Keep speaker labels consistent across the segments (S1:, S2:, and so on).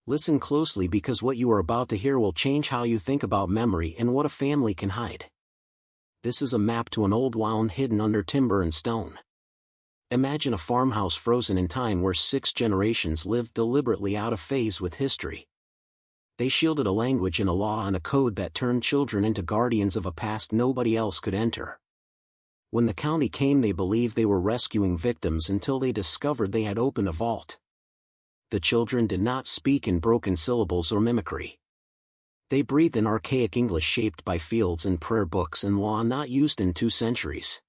S1: Listen closely because what you are about to hear will change how you think about memory and what a family can hide. This is a map to an old wound hidden under timber and stone. Imagine a farmhouse frozen in time where 6 generations lived deliberately out of phase with history. They shielded a language and a law and a code that turned children into guardians of a past nobody else could enter. When the county came, they believed they were rescuing victims until they discovered they had opened a vault. The children did not speak in broken syllables or mimicry. They breathed in archaic English shaped by fields and prayer books and law not used in 2 centuries.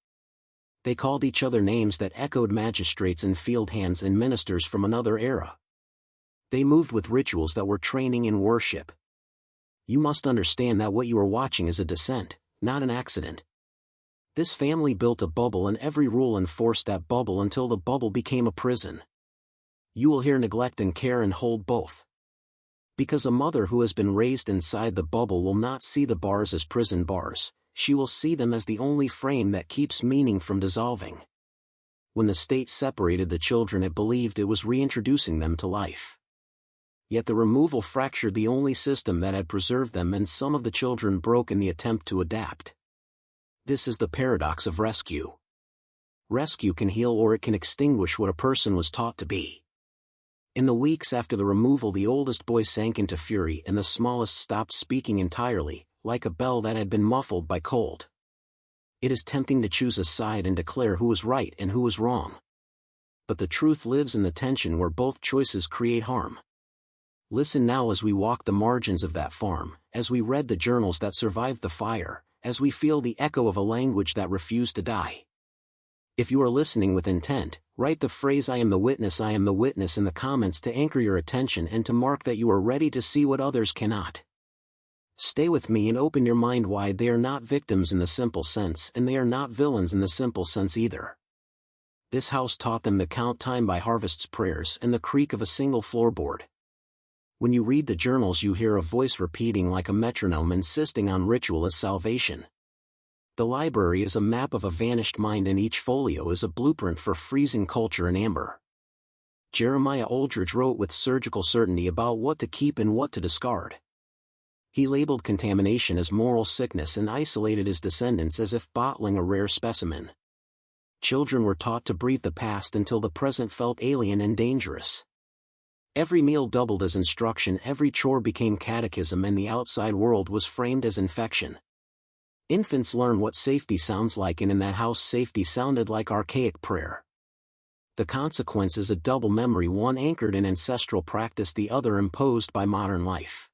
S1: They called each other names that echoed magistrates and field hands and ministers from another era. They moved with rituals that were training in worship. You must understand that what you are watching is a descent, not an accident. This family built a bubble and every rule enforced that bubble until the bubble became a prison. You will hear neglect and care and hold both. Because a mother who has been raised inside the bubble will not see the bars as prison bars, she will see them as the only frame that keeps meaning from dissolving. When the state separated the children, it believed it was reintroducing them to life. Yet the removal fractured the only system that had preserved them, and some of the children broke in the attempt to adapt. This is the paradox of rescue. Rescue can heal or it can extinguish what a person was taught to be. In the weeks after the removal, the oldest boy sank into fury and the smallest stopped speaking entirely, like a bell that had been muffled by cold. It is tempting to choose a side and declare who was right and who was wrong. But the truth lives in the tension where both choices create harm. Listen now as we walk the margins of that farm, as we read the journals that survived the fire, as we feel the echo of a language that refused to die. If you are listening with intent, write the phrase "I am the witness" in the comments to anchor your attention and to mark that you are ready to see what others cannot. Stay with me and open your mind wide. They are not victims in the simple sense, and they are not villains in the simple sense either. This house taught them to count time by harvest's prayers and the creak of a single floorboard. When you read the journals, you hear a voice repeating like a metronome, insisting on ritual as salvation. The library is a map of a vanished mind, and each folio is a blueprint for freezing culture in amber. Jeremiah Oldridge wrote with surgical certainty about what to keep and what to discard. He labeled contamination as moral sickness and isolated his descendants as if bottling a rare specimen. Children were taught to breathe the past until the present felt alien and dangerous. Every meal doubled as instruction, every chore became catechism, and the outside world was framed as infection. Infants learn what safety sounds like, and in that house safety sounded like archaic prayer. The consequence is a double memory, one anchored in ancestral practice, the other imposed by modern life.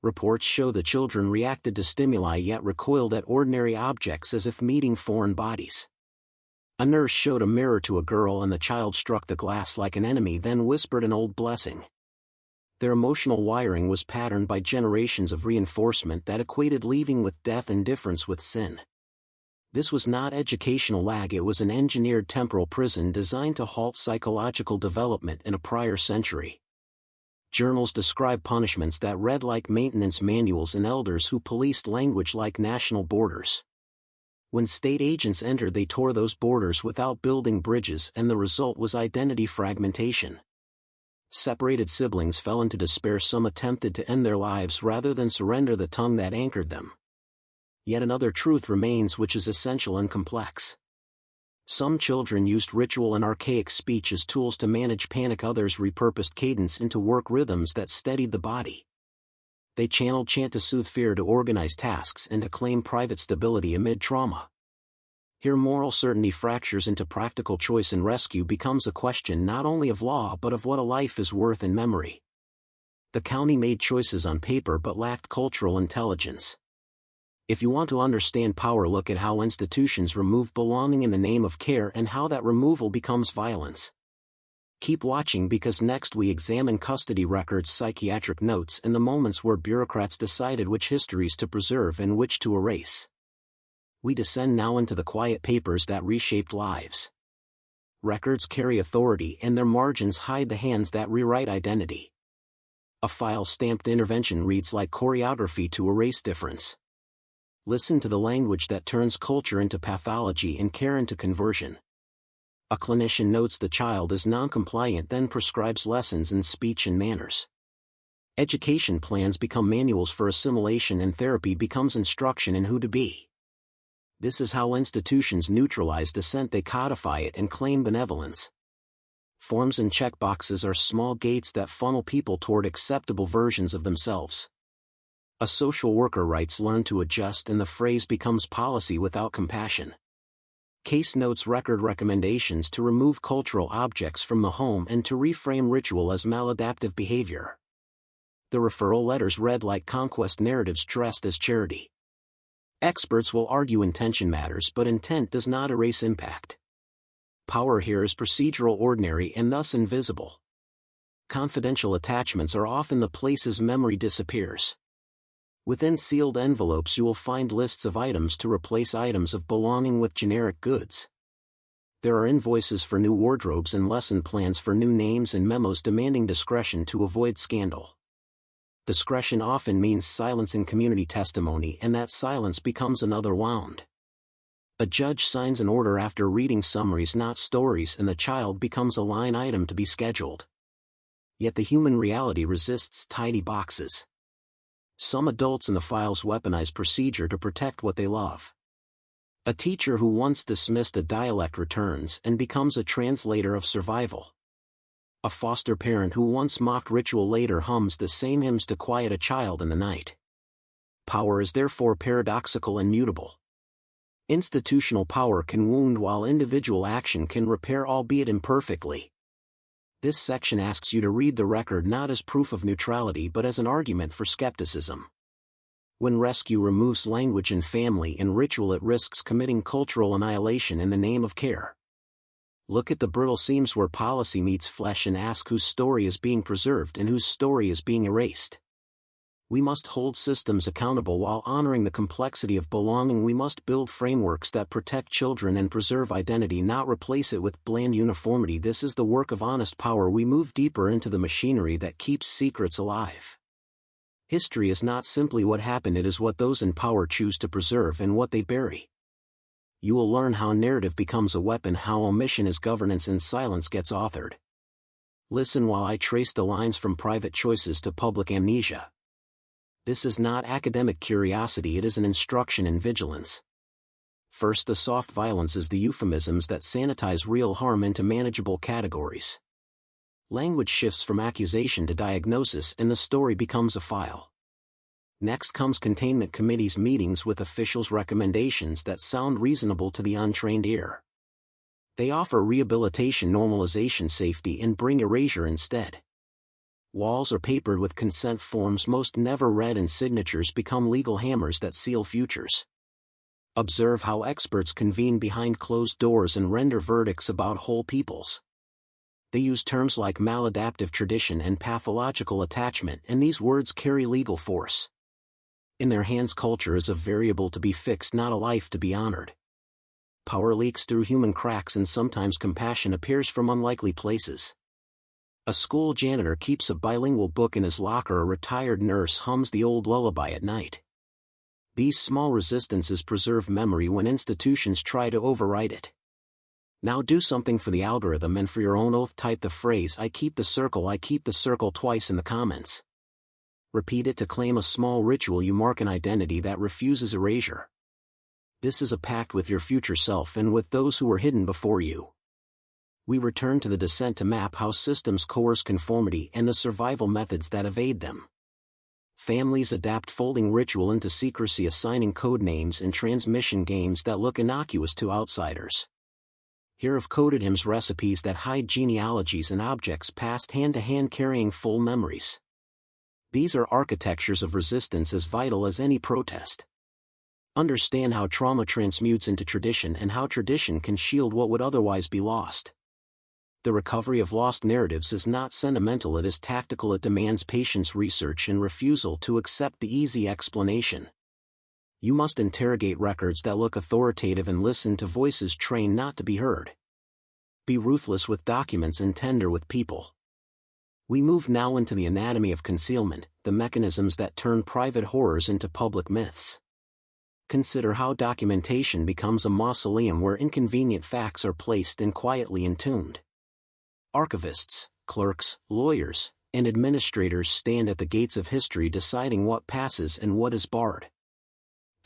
S1: Reports show the children reacted to stimuli yet recoiled at ordinary objects as if meeting foreign bodies. A nurse showed a mirror to a girl and the child struck the glass like an enemy, then whispered an old blessing. Their emotional wiring was patterned by generations of reinforcement that equated leaving with death and difference with sin. This was not educational lag, it was an engineered temporal prison designed to halt psychological development in a prior century. Journals describe punishments that read like maintenance manuals and elders who policed language like national borders. When state agents entered, they tore those borders without building bridges, and the result was identity fragmentation. Separated siblings fell into despair, some attempted to end their lives rather than surrender the tongue that anchored them. Yet another truth remains, which is essential and complex. Some children used ritual and archaic speech as tools to manage panic, others repurposed cadence into work rhythms that steadied the body. They channeled chant to soothe fear, to organize tasks, and to claim private stability amid trauma. Here moral certainty fractures into practical choice, and rescue becomes a question not only of law but of what a life is worth in memory. The county made choices on paper but lacked cultural intelligence. If you want to understand power, look at how institutions remove belonging in the name of care and how that removal becomes violence. Keep watching, because next we examine custody records, psychiatric notes, and the moments where bureaucrats decided which histories to preserve and which to erase. We descend now into the quiet papers that reshaped lives. Records carry authority, and their margins hide the hands that rewrite identity. A file-stamped intervention reads like choreography to erase difference. Listen to the language that turns culture into pathology and care into conversion. A clinician notes the child is non-compliant, then prescribes lessons in speech and manners. Education plans become manuals for assimilation and therapy becomes instruction in who to be. This is how institutions neutralize dissent. They codify it and claim benevolence. Forms and checkboxes are small gates that funnel people toward acceptable versions of themselves. A social worker writes learn to adjust and the phrase becomes policy without compassion. Case notes record recommendations to remove cultural objects from the home and to reframe ritual as maladaptive behavior. The referral letters read like conquest narratives dressed as charity. Experts will argue intention matters, but intent does not erase impact. Power here is procedural, ordinary, and thus invisible. Confidential attachments are often the places memory disappears. Within sealed envelopes you will find lists of items to replace items of belonging with generic goods. There are invoices for new wardrobes and lesson plans for new names and memos demanding discretion to avoid scandal. Discretion often means silencing community testimony, and that silence becomes another wound. A judge signs an order after reading summaries, not stories, and the child becomes a line item to be scheduled. Yet the human reality resists tidy boxes. Some adults in the files weaponize procedure to protect what they love. A teacher who once dismissed a dialect returns and becomes a translator of survival. A foster parent who once mocked ritual later hums the same hymns to quiet a child in the night. Power is therefore paradoxical and mutable. Institutional power can wound while individual action can repair, albeit imperfectly. This section asks you to read the record not as proof of neutrality but as an argument for skepticism. When rescue removes language and family and ritual, it risks committing cultural annihilation in the name of care. Look at the brittle seams where policy meets flesh and ask whose story is being preserved and whose story is being erased. We must hold systems accountable while honoring the complexity of belonging. We must build frameworks that protect children and preserve identity, not replace it with bland uniformity. This is the work of honest power. We move deeper into the machinery that keeps secrets alive. History is not simply what happened, it is what those in power choose to preserve and what they bury. You will learn how narrative becomes a weapon, how omission is governance and silence gets authored. Listen while I trace the lines from private choices to public amnesia. This is not academic curiosity, it is an instruction in vigilance. First, the soft violence is the euphemisms that sanitize real harm into manageable categories. Language shifts from accusation to diagnosis and the story becomes a file. Next comes containment committees, meetings with officials, recommendations that sound reasonable to the untrained ear. They offer rehabilitation, normalization, safety, and bring erasure instead. Walls are papered with consent forms most never read, and signatures become legal hammers that seal futures. Observe how experts convene behind closed doors and render verdicts about whole peoples. They use terms like maladaptive tradition and pathological attachment, and these words carry legal force. In their hands, culture is a variable to be fixed, not a life to be honored. Power leaks through human cracks, and sometimes compassion appears from unlikely places. A school janitor keeps a bilingual book in his locker, a retired nurse hums the old lullaby at night. These small resistances preserve memory when institutions try to overwrite it. Now do something for the algorithm and for your own oath. Type the phrase I keep the circle twice in the comments. Repeat it to claim a small ritual. You mark an identity that refuses erasure. This is a pact with your future self and with those who were hidden before you. We return to the descent to map how systems coerce conformity and the survival methods that evade them. Families adapt folding ritual into secrecy, assigning code names and transmission games that look innocuous to outsiders. Here of coded hymns, recipes that hide genealogies, and objects passed hand to hand carrying full memories. These are architectures of resistance as vital as any protest. Understand how trauma transmutes into tradition and how tradition can shield what would otherwise be lost. The recovery of lost narratives is not sentimental, it is tactical. It demands patience, research, and refusal to accept the easy explanation. You must interrogate records that look authoritative and listen to voices trained not to be heard. Be ruthless with documents and tender with people. We move now into the anatomy of concealment, the mechanisms that turn private horrors into public myths. Consider how documentation becomes a mausoleum where inconvenient facts are placed and quietly entombed. Archivists, clerks, lawyers, and administrators stand at the gates of history deciding what passes and what is barred.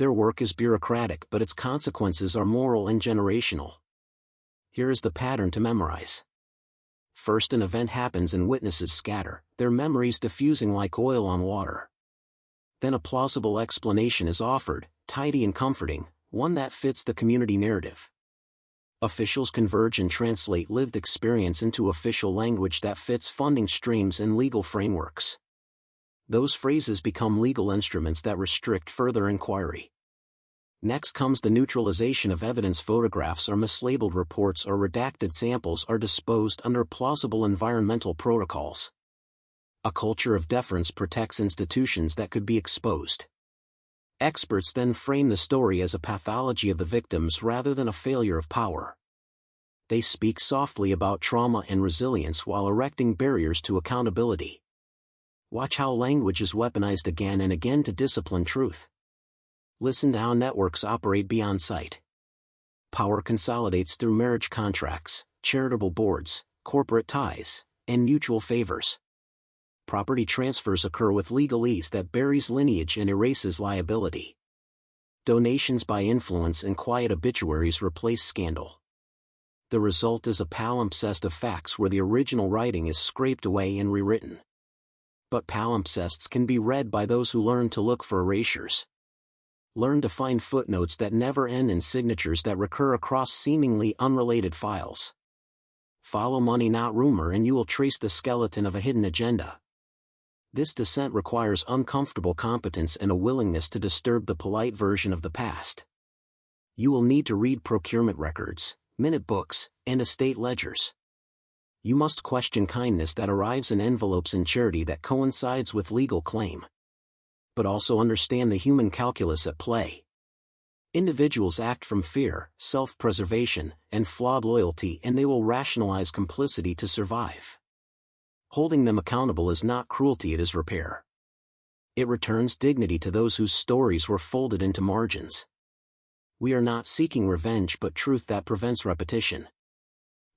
S1: Their work is bureaucratic, but its consequences are moral and generational. Here is the pattern to memorize. First, an event happens and witnesses scatter, their memories diffusing like oil on water. Then a plausible explanation is offered, tidy and comforting, one that fits the community narrative. Officials converge and translate lived experience into official language that fits funding streams and legal frameworks. Those phrases become legal instruments that restrict further inquiry. Next comes the neutralization of evidence. Photographs or mislabeled reports or redacted samples are disposed under plausible environmental protocols. A culture of deference protects institutions that could be exposed. Experts then frame the story as a pathology of the victims rather than a failure of power. They speak softly about trauma and resilience while erecting barriers to accountability. Watch how language is weaponized again and again to discipline truth. Listen to how networks operate beyond sight. Power consolidates through marriage contracts, charitable boards, corporate ties, and mutual favors. Property transfers occur with legalese that buries lineage and erases liability. Donations by influence and quiet obituaries replace scandal. The result is a palimpsest of facts where the original writing is scraped away and rewritten. But palimpsests can be read by those who learn to look for erasures. Learn to find footnotes that never end and signatures that recur across seemingly unrelated files. Follow money not rumor and you will trace the skeleton of a hidden agenda. This descent requires uncomfortable competence and a willingness to disturb the polite version of the past. You will need to read procurement records, minute books, and estate ledgers. You must question kindness that arrives in envelopes and charity that coincides with legal claim. But also understand the human calculus at play. Individuals act from fear, self-preservation, and flawed loyalty, and they will rationalize complicity to survive. Holding them accountable is not cruelty, it is repair. It returns dignity to those whose stories were folded into margins. We are not seeking revenge but truth that prevents repetition.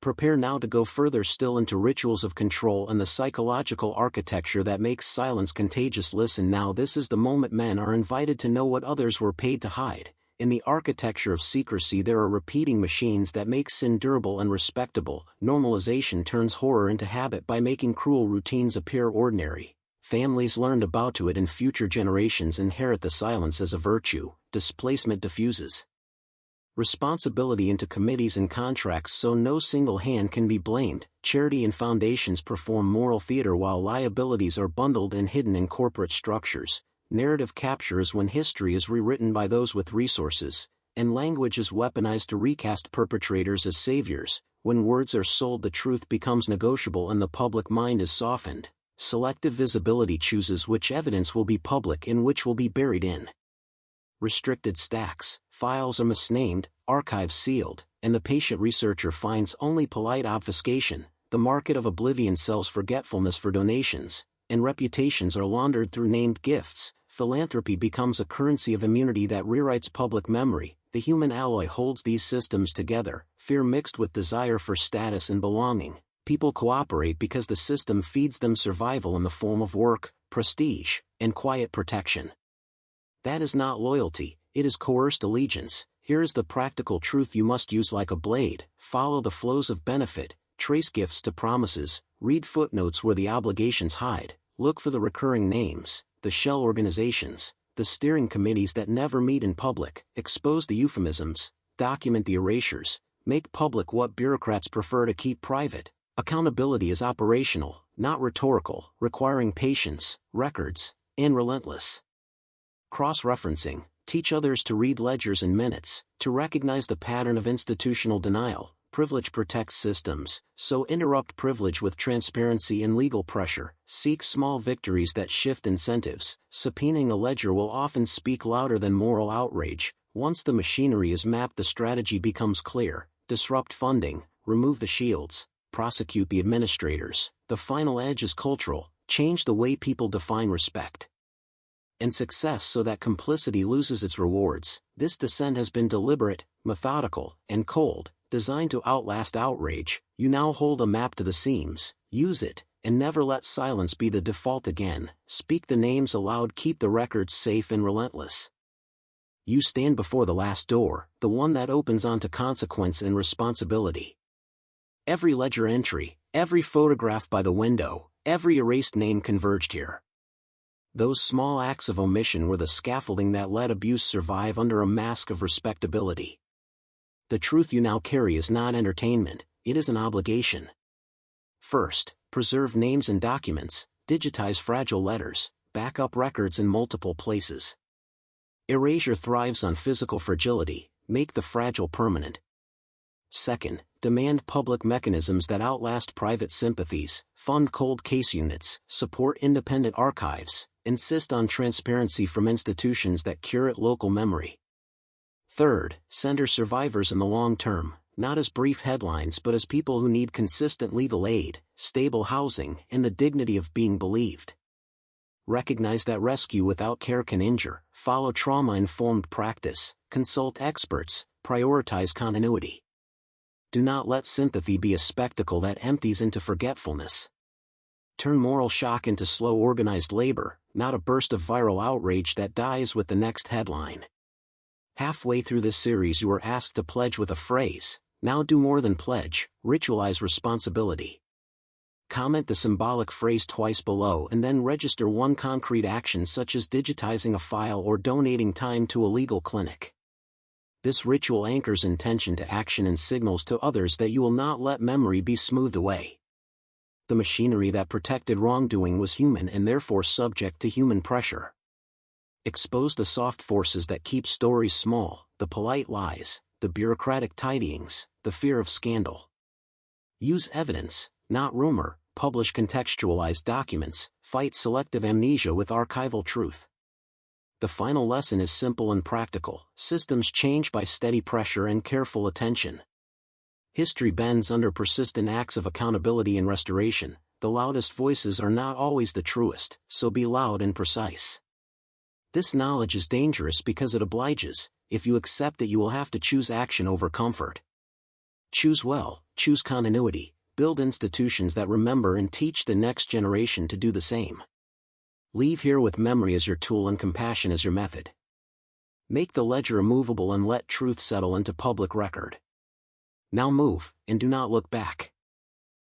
S1: Prepare now to go further still into rituals of control and the psychological architecture that makes silence contagious. Listen now, this is the moment men are invited to know what others were paid to hide. In the architecture of secrecy there are repeating machines that make sin durable and respectable. Normalization turns horror into habit by making cruel routines appear ordinary. Families learned about it and future generations inherit the silence as a virtue. Displacement diffuses responsibility into committees and contracts so no single hand can be blamed. Charity and foundations perform moral theater while liabilities are bundled and hidden in corporate structures. Narrative capture is when history is rewritten by those with resources, and language is weaponized to recast perpetrators as saviors. When words are sold, the truth becomes negotiable and the public mind is softened. Selective visibility chooses which evidence will be public and which will be buried in restricted stacks. Files are misnamed, archives sealed, and the patient researcher finds only polite obfuscation. The market of oblivion sells forgetfulness for donations, and reputations are laundered through named gifts. Philanthropy becomes a currency of immunity that rewrites public memory. The human alloy holds these systems together, fear mixed with desire for status and belonging. People cooperate because the system feeds them survival in the form of work, prestige, and quiet protection. That is not loyalty, it is coerced allegiance. Here is the practical truth you must use like a blade. Follow the flows of benefit, trace gifts to promises, read footnotes where the obligations hide, look for the recurring names, the shell organizations, the steering committees that never meet in public, expose the euphemisms, document the erasures, make public what bureaucrats prefer to keep private. Accountability is operational, not rhetorical, requiring patience, records, and relentless cross-referencing. Teach others to read ledgers and minutes, to recognize the pattern of institutional denial. Privilege protects systems, so interrupt privilege with transparency and legal pressure. Seek small victories that shift incentives. Subpoenaing a ledger will often speak louder than moral outrage. Once the machinery is mapped, the strategy becomes clear. Disrupt funding, remove the shields, prosecute the administrators. The final edge is cultural. Change the way people define respect and success so that complicity loses its rewards. This descent has been deliberate, methodical, and cold, designed to outlast outrage. You now hold a map to the seams. Use it, And never let silence be the default again. Speak the names aloud, keep the records safe and relentless. You stand before the last door, the one that opens onto consequence and responsibility. Every ledger entry, every photograph by the window, every erased name converged here. Those small acts of omission were the scaffolding that let abuse survive under a mask of respectability. The truth you now carry is not entertainment, it is an obligation. First, preserve names and documents, digitize fragile letters, back up records in multiple places. Erasure thrives on physical fragility, make the fragile permanent. Second, demand public mechanisms that outlast private sympathies, fund cold case units, support independent archives, insist on transparency from institutions that curate local memory. Third, center survivors in the long term, not as brief headlines but as people who need consistent legal aid, stable housing, and the dignity of being believed. Recognize that rescue without care can injure, follow trauma-informed practice, consult experts, prioritize continuity. Do not let sympathy be a spectacle that empties into forgetfulness. Turn moral shock into slow organized labor, not a burst of viral outrage that dies with the next headline. Halfway through this series you are asked to pledge with a phrase. Now do more than pledge, ritualize responsibility. Comment the symbolic phrase twice below and then register one concrete action such as digitizing a file or donating time to a legal clinic. This ritual anchors intention to action and signals to others that you will not let memory be smoothed away. The machinery that protected wrongdoing was human and therefore subject to human pressure. Expose the soft forces that keep stories small, the polite lies, the bureaucratic tidyings, the fear of scandal. Use evidence, not rumor, publish contextualized documents, fight selective amnesia with archival truth. The final lesson is simple and practical. Systems change by steady pressure and careful attention. History bends under persistent acts of accountability and restoration. The loudest voices are not always the truest, so be loud and precise. This knowledge is dangerous because it obliges. If you accept it, you will have to choose action over comfort. Choose well, choose continuity, build institutions that remember and teach the next generation to do the same. Leave here with memory as your tool and compassion as your method. Make the ledger immovable and let truth settle into public record. Now move, and do not look back.